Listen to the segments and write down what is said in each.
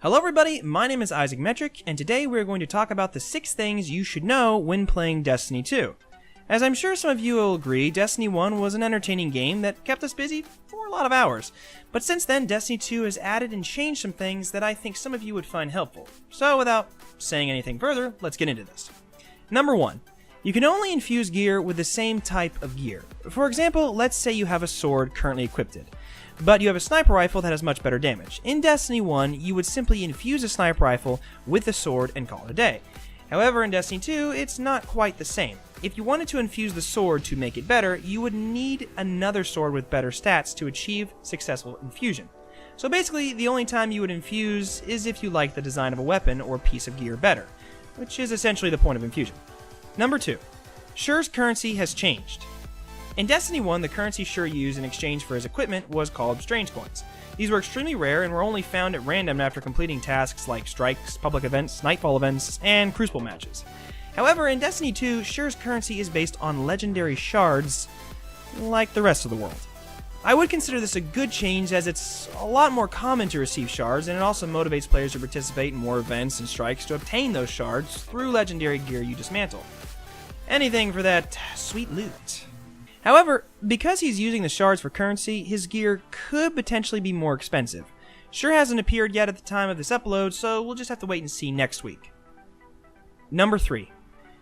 Hello everybody, my name is Isaacmetric, and today we're going to talk about the 6 things you should know when playing Destiny 2. As I'm sure some of you will agree, Destiny 1 was an entertaining game that kept us busy for a lot of hours. But since then, Destiny 2 has added and changed some things that I think some of you would find helpful. So without saying anything further, let's get into this. Number 1. You can only infuse gear with the same type of gear. For example, let's say you have a sword currently equipped, but you have a sniper rifle that has much better damage. In Destiny 1, you would simply infuse a sniper rifle with the sword and call it a day. However, in Destiny 2, it's not quite the same. If you wanted to infuse the sword to make it better, you would need another sword with better stats to achieve successful infusion. So basically, the only time you would infuse is if you like the design of a weapon or piece of gear better, which is essentially the point of infusion. Number 2. Shure's currency has changed. In Destiny 1, the currency Shure used in exchange for his equipment was called Strange Coins. These were extremely rare and were only found at random after completing tasks like strikes, public events, nightfall events, and crucible matches. However, in Destiny 2, Shure's currency is based on legendary shards, like the rest of the world. I would consider this a good change, as it's a lot more common to receive shards, and it also motivates players to participate in more events and strikes to obtain those shards through legendary gear you dismantle. Anything for that sweet loot. However, because he's using the shards for currency, his gear could potentially be more expensive. Shure hasn't appeared yet at the time of this upload, so we'll just have to wait and see next week. Number 3.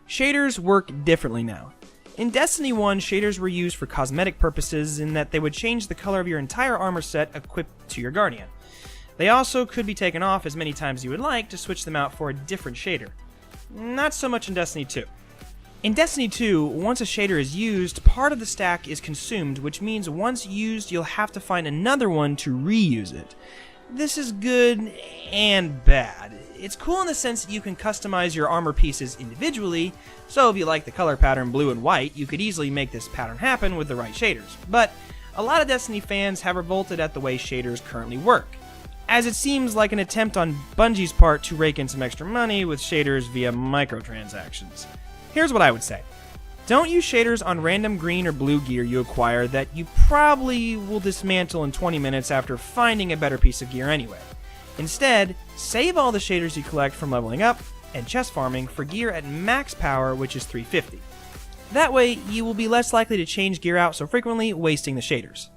Shaders work differently now. In Destiny 1, shaders were used for cosmetic purposes in that they would change the color of your entire armor set equipped to your Guardian. They also could be taken off as many times as you would like to switch them out for a different shader. Not so much in Destiny 2. In Destiny 2, once a shader is used, part of the stack is consumed, which means once used, you'll have to find another one to reuse it. This is good and bad. It's cool in the sense that you can customize your armor pieces individually, so if you like the color pattern blue and white, you could easily make this pattern happen with the right shaders. But a lot of Destiny fans have revolted at the way shaders currently work, as it seems like an attempt on Bungie's part to rake in some extra money with shaders via microtransactions. Here's what I would say. Don't use shaders on random green or blue gear you acquire that you probably will dismantle in 20 minutes after finding a better piece of gear anyway. Instead, save all the shaders you collect from leveling up and chest farming for gear at max power, which is 350. That way, you will be less likely to change gear out so frequently, wasting the shaders.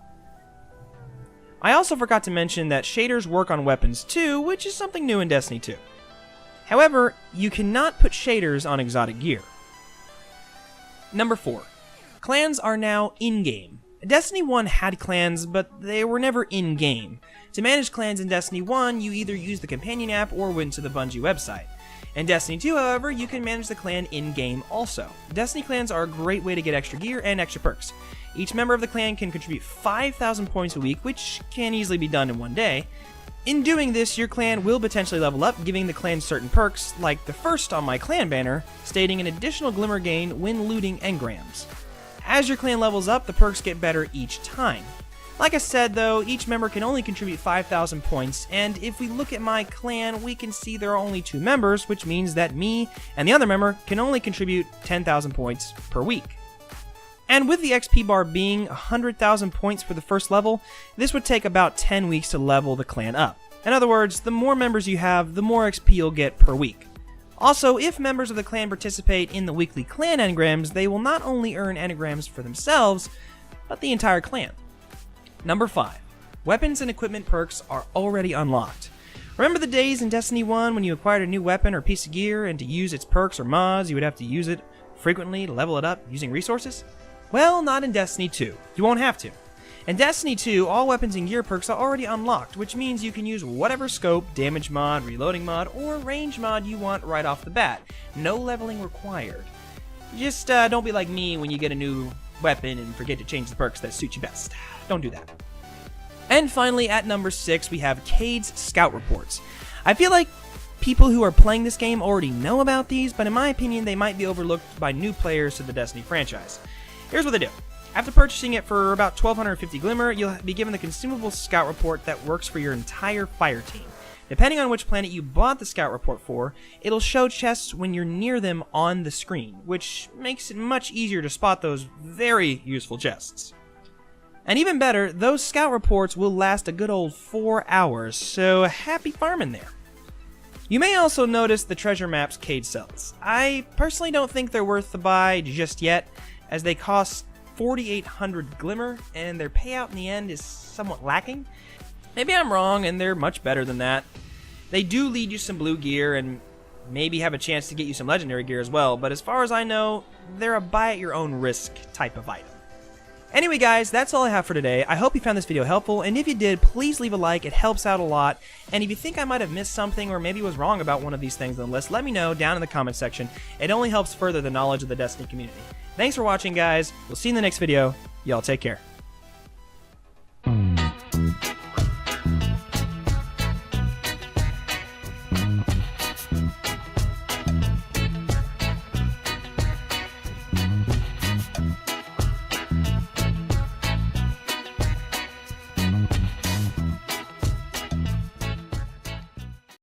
I also forgot to mention that shaders work on weapons too, which is something new in Destiny 2. However, you cannot put shaders on exotic gear. Number 4. Clans are now in-game. Destiny 1 had clans, but they were never in-game. To manage clans in Destiny 1, you either used the companion app or went to the Bungie website. In Destiny 2, however, you can manage the clan in-game also. Destiny clans are a great way to get extra gear and extra perks. Each member of the clan can contribute 5,000 points a week, which can easily be done in one day. In doing this, your clan will potentially level up, giving the clan certain perks, like the first on my clan banner, stating an additional glimmer gain when looting engrams. As your clan levels up, the perks get better each time. Like I said though, each member can only contribute 5,000 points, and if we look at my clan, we can see there are only 2 members, which means that me and the other member can only contribute 10,000 points per week. And with the XP bar being 100,000 points for the first level, this would take about 10 weeks to level the clan up. In other words, the more members you have, the more XP you'll get per week. Also, if members of the clan participate in the weekly clan engrams, they will not only earn engrams for themselves, but the entire clan. Number 5. Weapons and equipment perks are already unlocked. Remember the days in Destiny 1 when you acquired a new weapon or piece of gear, and to use its perks or mods, you would have to use it frequently to level it up using resources? Well, not in Destiny 2. You won't have to. In Destiny 2, all weapons and gear perks are already unlocked, which means you can use whatever scope, damage mod, reloading mod, or range mod you want right off the bat. No leveling required. Just don't be like me when you get a new weapon and forget to change the perks that suit you best. Don't do that. And finally, at number 6, we have Cade's Scout Reports. I feel like people who are playing this game already know about these, but in my opinion, they might be overlooked by new players to the Destiny franchise. Here's what they do. After purchasing it for about 1,250 Glimmer, you'll be given the consumable Scout Report that works for your entire fire team. Depending on which planet you bought the Scout Report for, it'll show chests when you're near them on the screen, which makes it much easier to spot those very useful chests. And even better, those Scout Reports will last a good old 4 hours, so happy farming there. You may also notice the treasure maps cage cells. I personally don't think they're worth the buy just yet, as they cost 4,800 glimmer, and their payout in the end is somewhat lacking. Maybe I'm wrong, and they're much better than that. They do lead you some blue gear, and maybe have a chance to get you some legendary gear as well, but as far as I know, they're a buy at your own risk type of item. Anyway guys, that's all I have for today. I hope you found this video helpful, and if you did, please leave a like, it helps out a lot. And if you think I might have missed something or maybe was wrong about one of these things on the list, let me know down in the comment section. It only helps further the knowledge of the Destiny community. Thanks for watching guys, we'll see you in the next video, y'all take care.